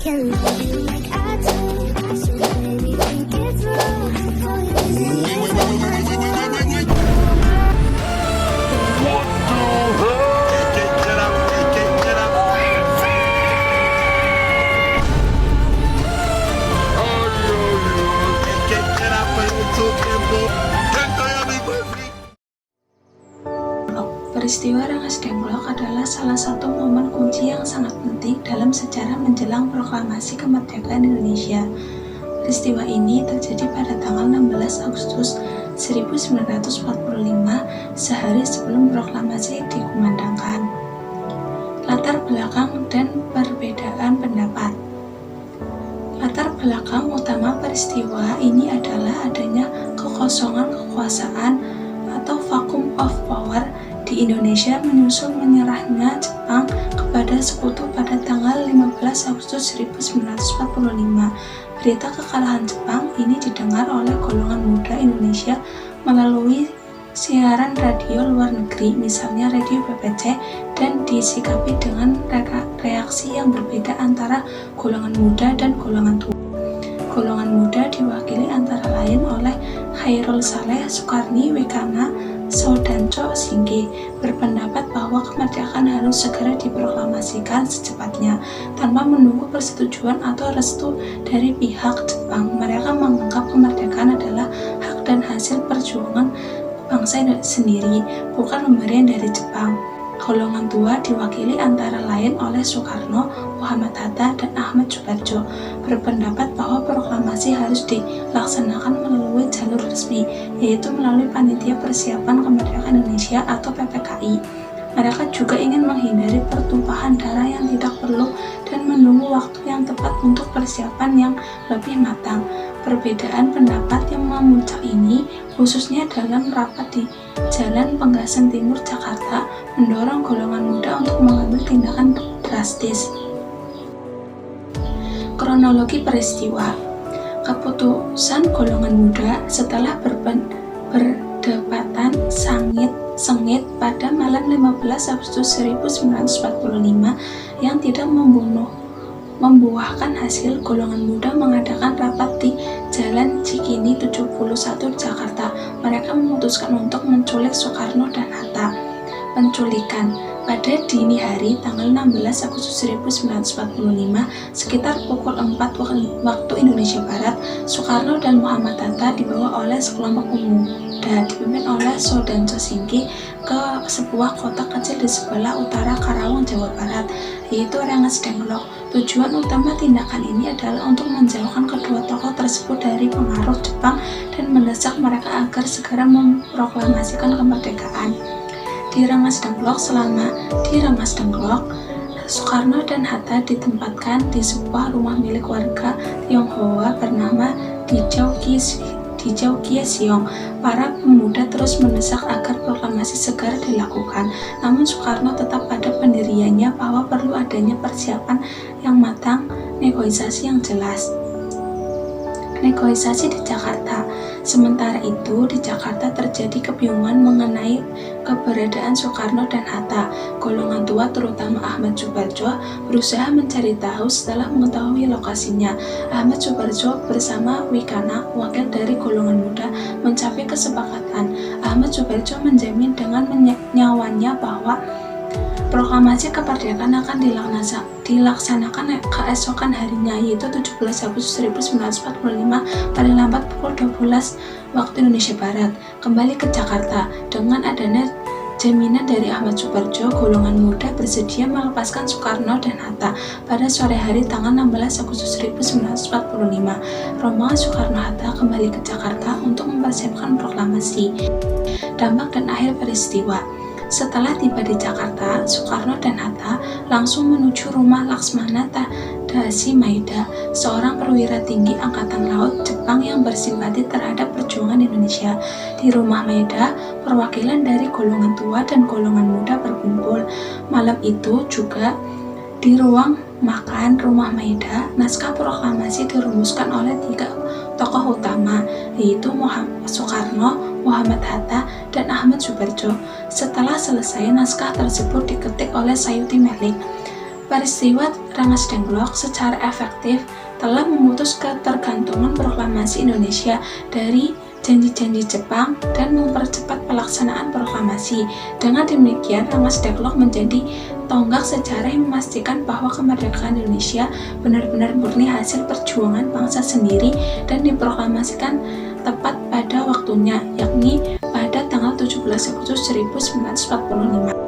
can love you like I do. So baby, think it through. All you these things that I do. Peristiwa Rengas Dengklok adalah salah satu momen kunci yang sangat penting dalam sejarah menjelang proklamasi kemerdekaan Indonesia. Peristiwa ini terjadi pada tanggal 16 Agustus 1945, sehari sebelum proklamasi dikumandangkan. Latar belakang dan perbedaan pendapat. Latar belakang utama peristiwa ini adalah adanya kekosongan kekuasaan atau vacuum of power di Indonesia menyusul menyerahnya Jepang kepada sekutu pada tanggal 15 Agustus 1945. Berita kekalahan Jepang ini didengar oleh golongan muda Indonesia melalui siaran radio luar negeri, misalnya radio BBC, dan disikapi dengan reaksi yang berbeda antara golongan muda dan golongan tua. Golongan muda diwakili antara lain oleh Chairul Saleh Soekarni Wekana Soudanco Singge berpendapat bahwa kemerdekaan harus segera diproklamasikan secepatnya tanpa menunggu persetujuan atau restu dari pihak Jepang. Mereka menganggap kemerdekaan adalah hak dan hasil perjuangan bangsa sendiri, bukan pemberian dari Jepang. Golongan tua diwakili antara lain oleh Soekarno, Muhammad Hatta, dan Ahmad Subarjo berpendapat bahwa proklamasi harus dilaksanakan melalui jalur resmi, yaitu melalui Panitia Persiapan Kemerdekaan Indonesia atau PPKI. Mereka juga ingin menghindari pertumpahan darah yang tidak perlu dan menunggu waktu yang tepat untuk persiapan yang lebih matang. Perbedaan pendapat yang memuncak ini, khususnya dalam rapat di Jalan Penggasan Timur, Jakarta, mendorong golongan muda untuk mengambil tindakan drastis. Kronologi peristiwa. Keputusan golongan muda setelah berdebatan sengit pada malam 15 Agustus 1945 yang tidak membuahkan hasil, golongan muda mengadakan rapat di Jalan Cikini 71 Jakarta. Mereka memutuskan untuk menculik Soekarno dan Hatta. Penculikan pada dini hari tanggal 16 Agustus 1945 sekitar pukul 4 waktu Indonesia Barat, Soekarno dan Muhammad Hatta dibawa oleh sekelompok pemuda dipimpin oleh Soudanco Singge ke sebuah kota kecil di sebelah utara Karawang, Jawa Barat, yaitu Rengas Dengklok. Tujuan utama tindakan ini adalah untuk menjauhkan kedua tokoh tersebut dari pengaruh Jepang dan mendesak mereka agar segera memproklamasikan kemerdekaan. Di Rengas Dengklok, Soekarno dan Hatta ditempatkan di sebuah rumah milik warga Tionghoa bernama Dijau Kie Siong. Para pemuda terus mendesak agar proklamasi segera dilakukan, namun Soekarno tetap pada pendiriannya bahwa perlu adanya persiapan yang matang, negosiasi yang jelas. Negosiasi di Jakarta. Sementara itu, di Jakarta terjadi kebingungan mengenai keberadaan Soekarno dan Hatta. Golongan tua, terutama Ahmad Subarjo, berusaha mencari tahu. Setelah mengetahui lokasinya, Ahmad Subarjo bersama Wekana, wakil dari golongan muda, mencapai kesepakatan. Ahmad Subarjo menjamin dengan nyawanya bahwa proklamasi kemerdekaan akan dilaksanakan keesokan harinya, yaitu 17 Agustus 1945 paling lambat pukul 12 waktu Indonesia Barat. Kembali ke Jakarta, dengan adanya jaminan dari Ahmad Subarjo, golongan muda bersedia melepaskan Soekarno dan Hatta. Pada sore hari tanggal 16 Agustus 1945, rombongan Soekarno-Hatta kembali ke Jakarta untuk mempersiapkan proklamasi. Dampak dan akhir peristiwa. Setelah tiba di Jakarta, Soekarno dan Hatta langsung menuju rumah Laksmana Tadashi Maeda, seorang perwira tinggi Angkatan Laut Jepang yang bersimpati terhadap perjuangan Indonesia. Di rumah Maeda, perwakilan dari golongan tua dan golongan muda berkumpul. Malam itu juga di ruang makan rumah Maeda, naskah proklamasi dirumuskan oleh 3 tokoh utama, yaitu Soekarno, Muhammad Hatta, dan Ahmad Subarjo. Setelah selesai, naskah tersebut diketik oleh Sayuti Melik. Peristiwa Rengas Dengklok secara efektif telah memutus ketergantungan proklamasi Indonesia dari janji-janji Jepang dan mempercepat pelaksanaan proklamasi. Dengan demikian, Rengas Dengklok menjadi tonggak sejarah yang memastikan bahwa kemerdekaan Indonesia benar-benar murni hasil perjuangan bangsa sendiri dan diproklamasikan tepat pada waktunya, yakni pada tanggal 17 Agustus 1945.